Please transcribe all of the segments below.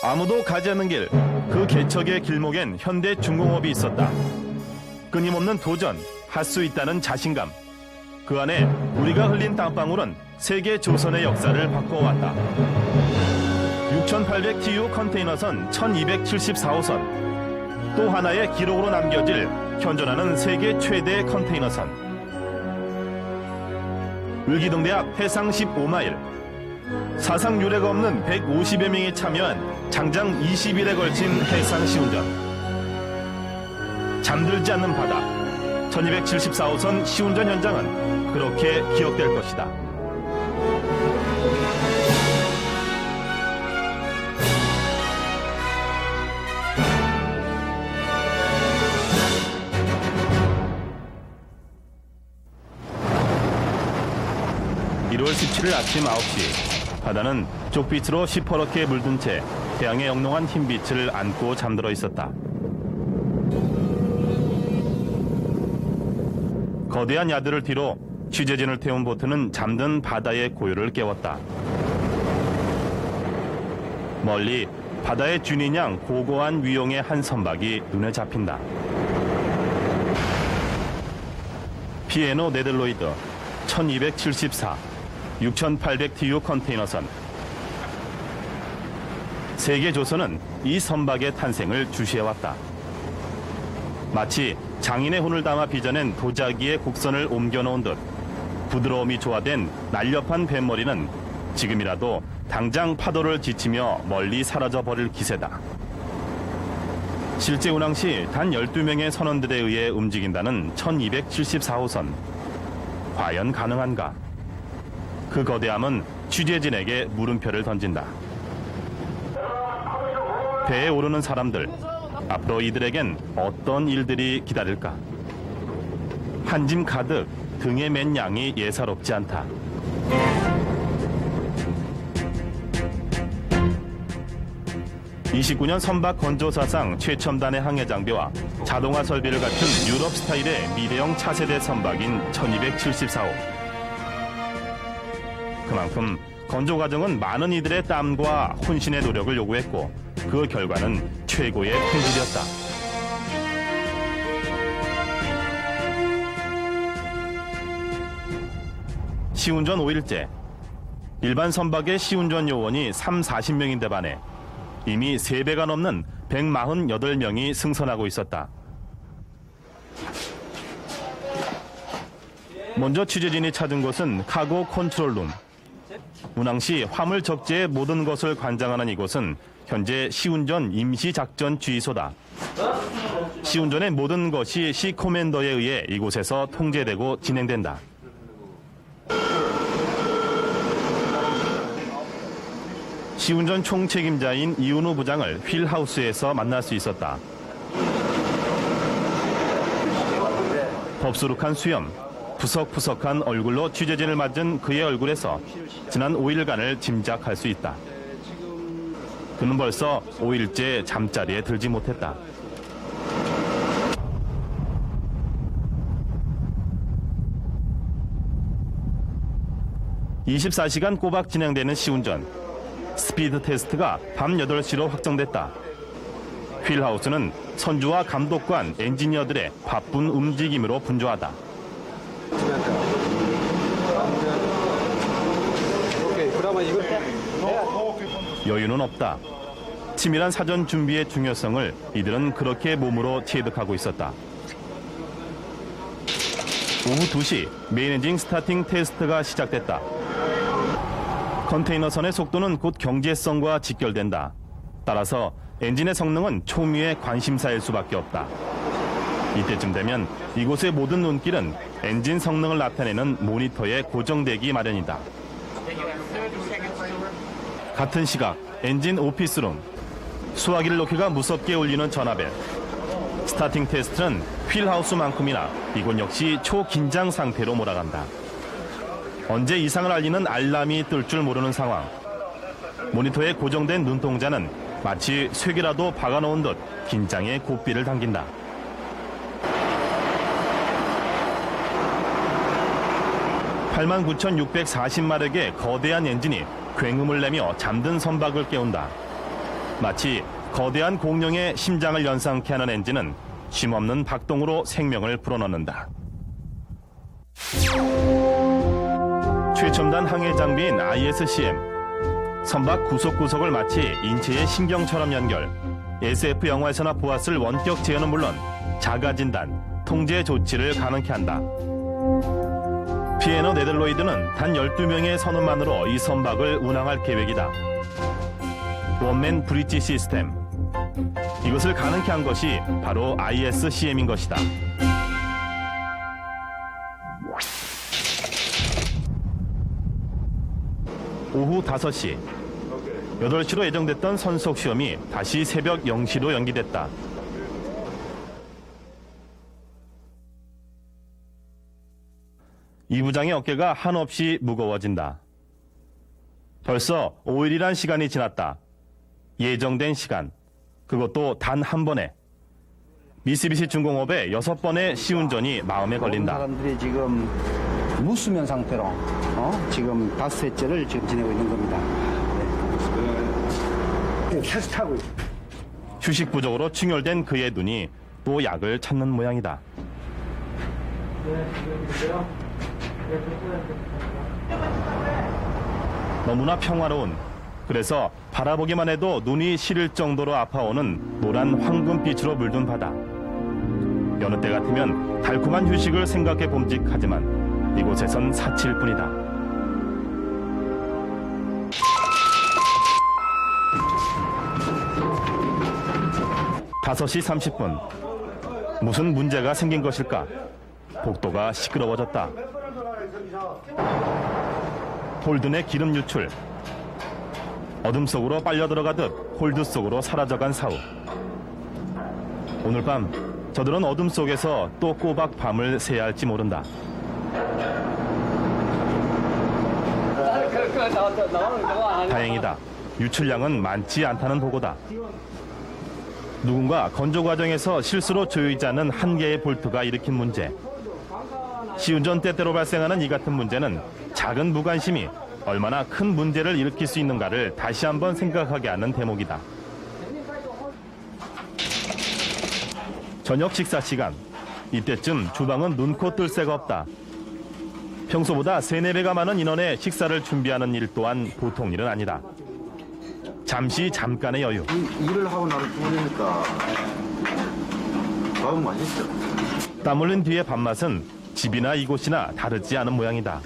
아무도 가지 않는 길, 그 개척의 길목엔 현대중공업이 있었다. 끊임없는 도전, 할 수 있다는 자신감. 그 안에 우리가 흘린 땀방울은 세계 조선의 역사를 바꿔왔다. 6,800 TU 컨테이너선 1,274호선. 또 하나의 기록으로 남겨질 현존하는 세계 최대 컨테이너선. 의기동대학 해상 15마일. 사상 유례가 없는 150여 명이 참여한 장장 20일에 걸친 해상 시운전. 잠들지 않는 바다. 1274호선 시운전 현장은 그렇게 기억될 것이다. (1월 17일) 아침 9시 바다는 쪽빛으로 시퍼렇게 물든 채 태양의 영롱한 흰빛을 안고 잠들어 있었다. 거대한 야들을 뒤로 취재진을 태운 보트는 잠든 바다의 고요를 깨웠다. 멀리 바다의 준인 양 고고한 위용의 한 선박이 눈에 잡힌다. 피에노 네덜로이드 1274 6,800 TU 컨테이너선. 세계 조선은 이 선박의 탄생을 주시해왔다. 마치 장인의 혼을 담아 빚어낸 도자기의 곡선을 옮겨놓은 듯 부드러움이 조화된 날렵한 뱃머리는 지금이라도 당장 파도를 지치며 멀리 사라져버릴 기세다. 실제 운항 시 단 12명의 선원들에 의해 움직인다는 1274호선. 과연 가능한가? 그 거대함은 취재진에게 물음표를 던진다. 배에 오르는 사람들, 앞으로 이들에겐 어떤 일들이 기다릴까? 한 짐 가득 등에 맨 양이 예사롭지 않다. (29년) 선박 건조 사상 최첨단의 항해 장비와 자동화 설비를 갖춘 유럽 스타일의 미래형 차세대 선박인 1274호. 그만큼 건조 과정은 많은 이들의 땀과 혼신의 노력을 요구했고 그 결과는 최고의 품질이었다. 시운전 5일째. 일반 선박의 시운전 요원이 40명인데 반해 이미 3배가 넘는 148명이 승선하고 있었다. 먼저 취재진이 찾은 곳은 카고 컨트롤룸. 운항 시 화물 적재의 모든 것을 관장하는 이곳은 현재 시운전 임시작전 주의소다. 시운전의 모든 것이 시코맨더에 의해 이곳에서 통제되고 진행된다. 시운전 총책임자인 이은우 부장을 휠하우스에서 만날 수 있었다. 덥수룩한 수염, 푸석푸석한 얼굴로 취재진을 맞은 그의 얼굴에서 지난 5일간을 짐작할 수 있다. 그는 벌써 5일째 잠자리에 들지 못했다. (24시간) 꼬박 진행되는 시운전. 스피드 테스트가 밤 8시로 확정됐다. 휠하우스는 선주와 감독관, 엔지니어들의 바쁜 움직임으로 분주하다. 여유는 없다. 치밀한 사전 준비의 중요성을 이들은 그렇게 몸으로 체득하고 있었다. 오후 2시 메인 엔진 스타팅 테스트가 시작됐다. 컨테이너선의 속도는 곧 경제성과 직결된다. 따라서 엔진의 성능은 초미의 관심사일 수밖에 없다. 이때쯤 되면 이곳의 모든 눈길은 엔진 성능을 나타내는 모니터에 고정되기 마련이다. 같은 시각 엔진 오피스룸. 수화기를 놓기가 무섭게 울리는 전화벨. 스타팅 테스트는 휠하우스만큼이나 이곳 역시 초긴장 상태로 몰아간다. 언제 이상을 알리는 알람이 뜰 줄 모르는 상황. 모니터에 고정된 눈동자는 마치 쇠기라도 박아놓은 듯 긴장의 고삐를 당긴다. 89,640마력의 거대한 엔진이 굉음을 내며 잠든 선박을 깨운다. 마치 거대한 공룡의 심장을 연상케 하는 엔진은 쉼없는 박동으로 생명을 불어넣는다. 최첨단 항해 장비인 ISCM. 선박 구석구석을 마치 인체의 신경처럼 연결. SF 영화에서나 보았을 원격 제어는 물론 자가 진단, 통제 조치를 가능케 한다. 피에너 네덜로이드는 단 12명의 선원만으로 이 선박을 운항할 계획이다. 원맨 브릿지 시스템. 이것을 가능케 한 것이 바로 ISCM인 것이다. 오후 5시. 8시로 예정됐던 선속 시험이 다시 새벽 0시로 연기됐다. 이 부장의 어깨가 한없이 무거워진다. 벌써 5일이란 시간이 지났다. 예정된 시간, 그것도 단 한 번에. 미쓰비시 중공업의 6번의 시운전이 마음에 걸린다. 사람들이 지금 무수면 상태로 지금 5회째를 지금 지내고 있는 겁니다. 네. 계속 타고 있어요. 휴식 부족으로 충혈된 그의 눈이 또 약을 찾는 모양이다. 너무나 평화로운, 그래서 바라보기만 해도 눈이 시릴 정도로 아파오는 노란 황금빛으로 물든 바다. 여느 때 같으면 달콤한 휴식을 생각해 봄직하지만 이곳에선 사치일 뿐이다. (5시 30분) 무슨 문제가 생긴 것일까? 복도가 시끄러워졌다. 홀드 내 기름 유출. 어둠 속으로 빨려 들어가듯 홀드 속으로 사라져간 사우. 오늘 밤 저들은 어둠 속에서 또 꼬박 밤을 새야 할지 모른다. 다행이다. 유출량은 많지 않다는 보고다. 누군가 건조 과정에서 실수로 조이지 않은 한 개의 볼트가 일으킨 문제. 시운전 때때로 발생하는 이 같은 문제는 작은 무관심이 얼마나 큰 문제를 일으킬 수 있는가를 다시 한번 생각하게 하는 대목이다. 저녁 식사 시간. 이때쯤 주방은 눈코 뜰 새가 없다. 평소보다 3-4배가 많은 인원의 식사를 준비하는 일 또한 보통 일은 아니다. 잠깐의 여유. 일을 하고 나서 주무니까 밥은 맛있어. 땀 흘린 뒤의 밥맛은 집이나 이곳이나 다르지 않은 모양이다.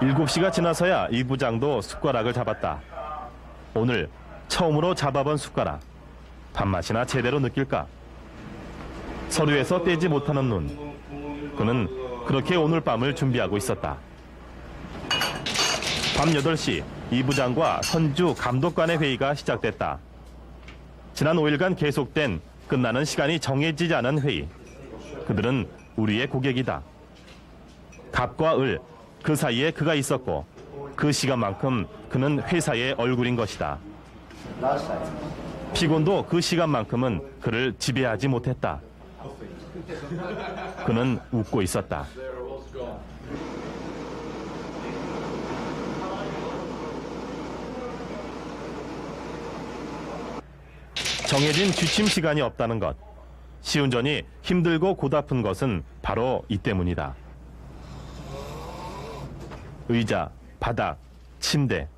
7시가 지나서야 이 부장도 숟가락을 잡았다. 오늘 처음으로 잡아본 숟가락. 밥맛이나 제대로 느낄까? 서류에서 떼지 못하는 눈. 그는 그렇게 오늘 밤을 준비하고 있었다. 밤 8시 이 부장과 선주 감독관의 회의가 시작됐다. 지난 5일간 계속된 끝나는 시간이 정해지지 않은 회의. 그들은 우리의 고객이다. 갑과 을, 그 사이에 그가 있었고 그 시간만큼 그는 회사의 얼굴인 것이다. 피곤도 그 시간만큼은 그를 지배하지 못했다. 그는 웃고 있었다. 정해진 취침 시간이 없다는 것. 시운전이 힘들고 고달픈 것은 바로 이 때문이다. 의자, 바닥, 침대.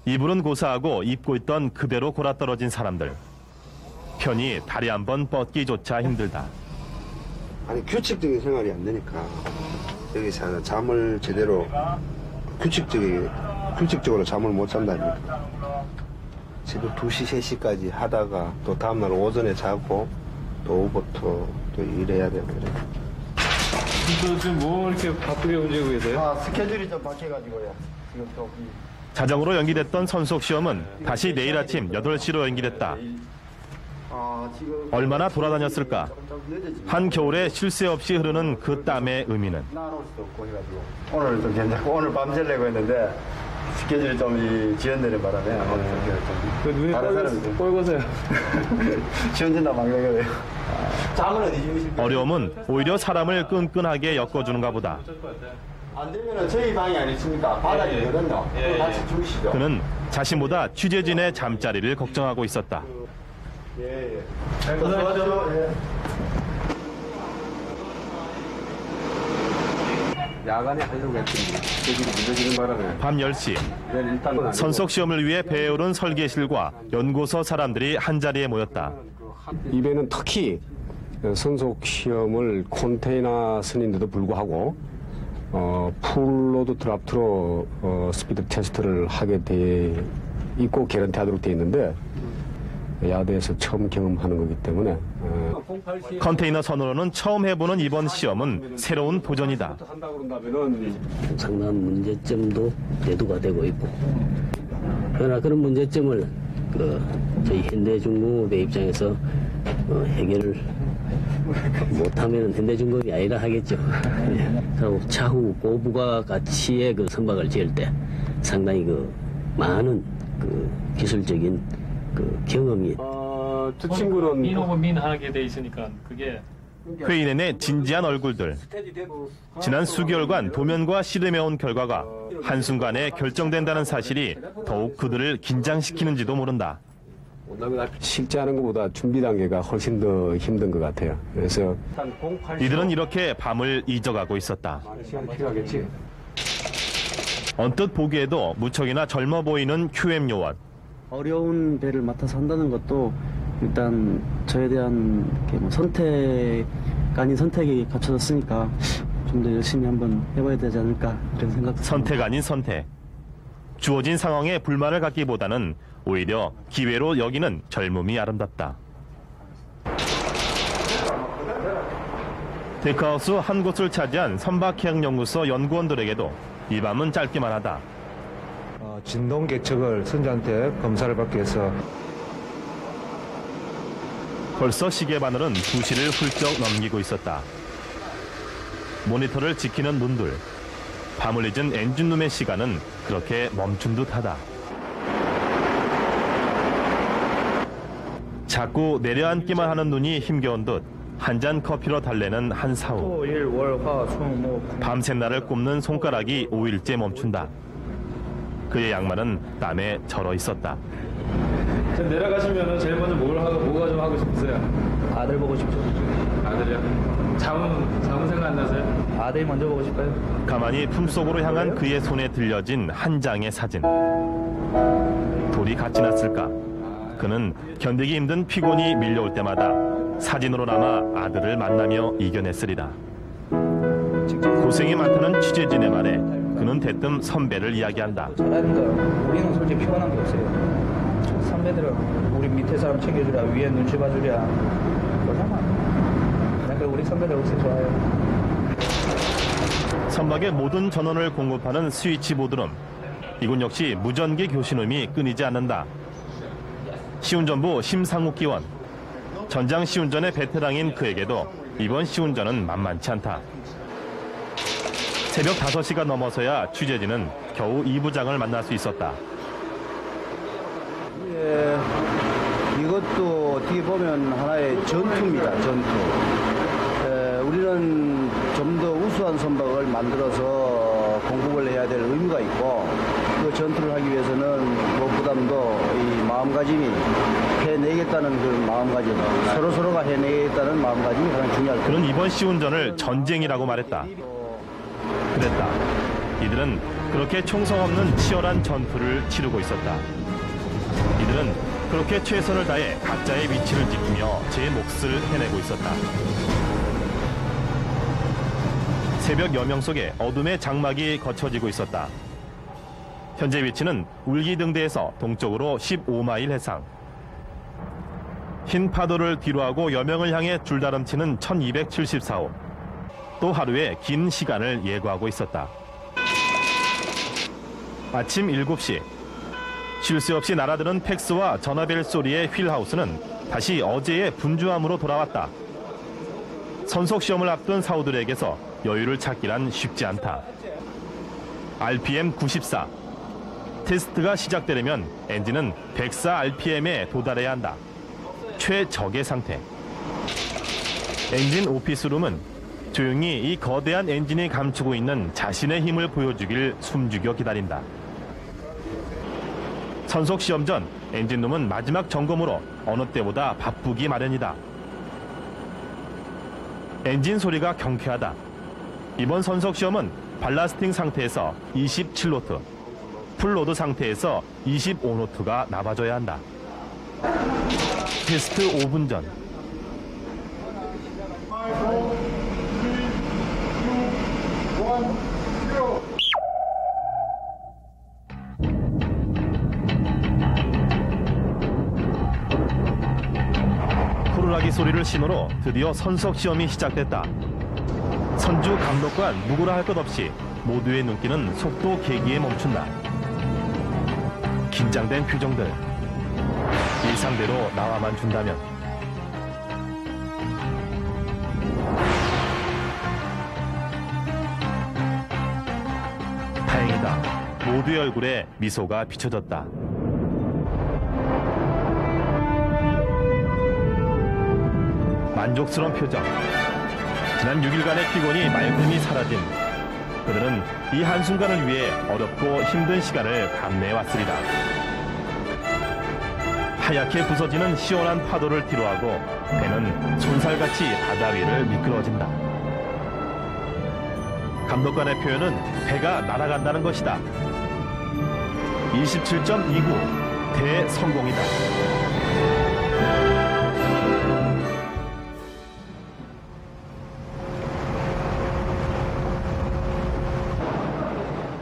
이불은 고사하고 입고 있던 그대로 골아떨어진 사람들. 편히 다리 한번 뻗기조차 힘들다. 아니 규칙적인 생활이 안 되니까 여기서 잠을 제대로 규칙적으로 잠을 못 잔다니까. 새벽 2시, 3시까지 하다가 또 다음날 오전에 자고 또 오후부터 또 일해야 되고 그래. 지금 뭐 이렇게 바쁘게 움직이고 계세요? 스케줄이 좀 바뀌어가지고요. 지금 또 자정으로 연기됐던 선속 시험은 다시 내일 아침 8시로 연기됐다. 지금 얼마나 돌아다녔을까? 한겨울에 쉴 새 없이 흐르는 그 땀의 의미는. 나올 수도 없고 해가지고 오늘 좀 괜찮고 오늘 밤 새려고 했는데 스케줄이 좀 지연되는 바람에 오늘 그 눈이 다른 사람이 뻘겋어요. 지연된다 막 그래요. 잠은 어디 주무실 거예요? 어려움은 오히려 사람을 끈끈하게 엮어주는가 보다. 안 되면은 저희 방이 아니십니까? 바닥이거든요. 같이 주시죠. 그는 자신보다 취재진의 잠자리를 걱정하고 있었다. 예. 도와줘. 예. 야간에 하려고 했더니 저기로 늦어지는 바람에 밤 10시 일단 선속 시험을 위해 배해오른 설계실과 연구소 사람들이 한자리에 모였다. 이 배는 특히 선속 시험을 컨테이너 선인데도 불구하고 풀로드 드라프트로 스피드 테스트를 하게 돼 있고 개런티하도록 돼 있는데 야대에서 처음 경험하는 거기 때문에 컨테이너 선으로는 처음 해보는 이번 시험은 새로운 도전이다. 한다고 그런다면은 상당한 문제점도 대두가 되고 있고 그러나 그런 문제점을 저희 현대중공업의 입장에서 해결을 못하면 현대중공업이 아니라 하겠죠. 그리고 차후 고부가 가치의 선박을 지을 때 상당히 많은 기술적인 경험이 두 친구는 민호고 민하게 돼 있으니까 그게 회의 내내 진지한 얼굴들. 지난 수개월간 도면과 실험해온 결과가 한순간에 결정된다는 사실이 더욱 그들을 긴장시키는지도 모른다. 실제하는 것보다 준비 단계가 훨씬 더 힘든 것 같아요. 그래서 이들은 이렇게 밤을 잊어가고 있었다. 시간이 필요하겠지. 언뜻 보기에도 무척이나 젊어 보이는 QM 요원. 어려운 배를 맡아서 한다는 것도 일단 저에 대한 선택 아닌 선택이 갖춰졌으니까 좀 더 열심히 한번 해봐야 되지 않을까 이런 생각. 선택 아닌 선택. 주어진 상황에 불만을 갖기보다는 오히려 기회로 여기는 젊음이 아름답다. 데크하우스 한 곳을 차지한 선박해양연구소 연구원들에게도 이 밤은 짧기만 하다. 진동 계측을 선장한테 검사를 받기 위해서 벌써 시계바늘은 2시를 훌쩍 넘기고 있었다. 모니터를 지키는 눈들. 밤을 잊은 엔진룸의 시간은 그렇게 멈춘 듯하다. 자꾸 내려앉기만 하는 눈이 힘겨운 듯 한 잔 커피로 달래는 한사후. 밤새 날을 꼽는 손가락이 5일째 멈춘다. 그의 양말은 땀에 절어 있었다. 내려가시면은 제일 먼저 뭐가 좀 하고 싶으세요? 아들 보고 싶죠. 아들이요? 자문 생각 안 나세요? 아들 먼저 보고 싶어요. 가만히 품속으로 향한 그의 손에 들려진 한 장의 사진. 돌이 같이 났을까? 그는 견디기 힘든 피곤이 밀려올 때마다 사진으로나마 아들을 만나며 이겨냈으리라. 고생이 많다는 취재진의 말에 그는 대뜸 선배를 이야기한다. 잘하는 거 우리는 솔직히 피곤한 게 없어요. 선배들은 우리 밑에 사람 챙겨주랴 위에 눈치 봐주랴 그러잖아. 그러니까 우리 선배들 혹시 좋아요. 선박의 모든 전원을 공급하는 스위치보드룸. 이곳 역시 무전기 교신음이 끊이지 않는다. 시운전부 심상욱 기원. 전장 시운전의 베테랑인 그에게도 이번 시운전은 만만치 않다. 새벽 5시가 넘어서야 취재진은 겨우 2부장을 만날 수 있었다. 이것도 어떻게 보면 하나의 전투입니다. 전투. 우리는 좀 더 우수한 선박을 만들어서 공급을 해야 될 의무가 있고 그 전투를 하기 위해서는 무엇보다도 이 마음가짐이 해내겠다는 그 마음가짐, 서로가 해내겠다는 마음가짐이 가장 중요할 그는 이번 시운전을 전쟁이라고 말했다. 그랬다. 이들은 그렇게 총성 없는 치열한 전투를 치르고 있었다. 이들은 그렇게 최선을 다해 각자의 위치를 지키며 제 몫을 해내고 있었다. 새벽 여명 속에 어둠의 장막이 거쳐지고 있었다. 현재 위치는 울기등대에서 동쪽으로 15마일 해상. 흰 파도를 뒤로하고 여명을 향해 줄다름치는 1274호. 또 하루의 긴 시간을 예고하고 있었다. 아침 7시. 쉴 새 없이 날아드는 팩스와 전화벨 소리의 휠하우스는 다시 어제의 분주함으로 돌아왔다. 선속 시험을 앞둔 사우들에게서 여유를 찾기란 쉽지 않다. RPM 94. 테스트가 시작되려면 엔진은 104 RPM에 도달해야 한다. 최적의 상태. 엔진 오피스룸은 조용히 이 거대한 엔진이 감추고 있는 자신의 힘을 보여주길 숨죽여 기다린다. 선속 시험 전 엔진룸은 마지막 점검으로 어느 때보다 바쁘기 마련이다. 엔진 소리가 경쾌하다. 이번 선속 시험은 발라스팅 상태에서 27노트, 풀로드 상태에서 25노트가 나와줘야 한다. 테스트 5분 전. 호루라기 소리를 신호로 드디어 선속 시험이 시작됐다. 선주 감독관 누구라 할 것 없이 모두의 눈길은 속도 계기에 멈춘다. 긴장된 표정들. 일상대로 나와만 준다면. 다행이다. 모두의 얼굴에 미소가 비춰졌다. 만족스러운 표정. 지난 6일간의 피곤이 말끔히 사라진 그들은 이 한순간을 위해 어렵고 힘든 시간을 감내해왔으리라. 하얗게 부서지는 시원한 파도를 뒤로하고 배는 손살같이 바다 위를 미끄러진다. 감독관의 표현은 배가 날아간다는 것이다. 27.29 대성공이다.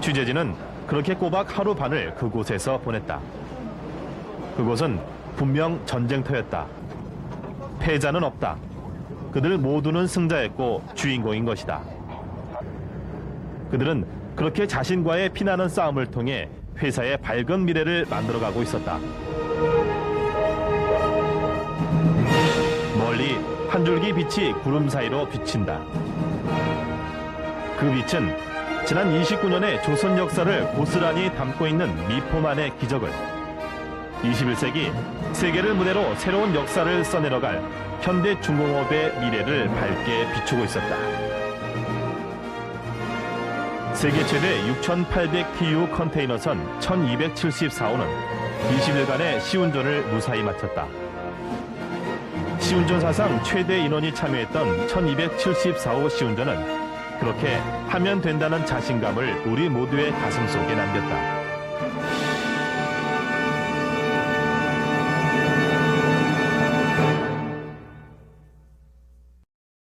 취재진은 그렇게 꼬박 하루 반을 그곳에서 보냈다. 그곳은 분명 전쟁터였다. 패자는 없다. 그들 모두는 승자였고 주인공인 것이다. 그들은 그렇게 자신과의 피나는 싸움을 통해 회사의 밝은 미래를 만들어가고 있었다. 멀리 한 줄기 빛이 구름 사이로 비친다. 그 빛은 지난 29년의 조선 역사를 고스란히 담고 있는 미포만의 기적을 21세기 세계를 무대로 새로운 역사를 써내려갈 현대 중공업의 미래를 밝게 비추고 있었다. 세계 최대 6,800TU 컨테이너선 1274호는 20일간의 시운전을 무사히 마쳤다. 시운전 사상 최대 인원이 참여했던 1274호 시운전은 그렇게 하면 된다는 자신감을 우리 모두의 가슴 속에 남겼다.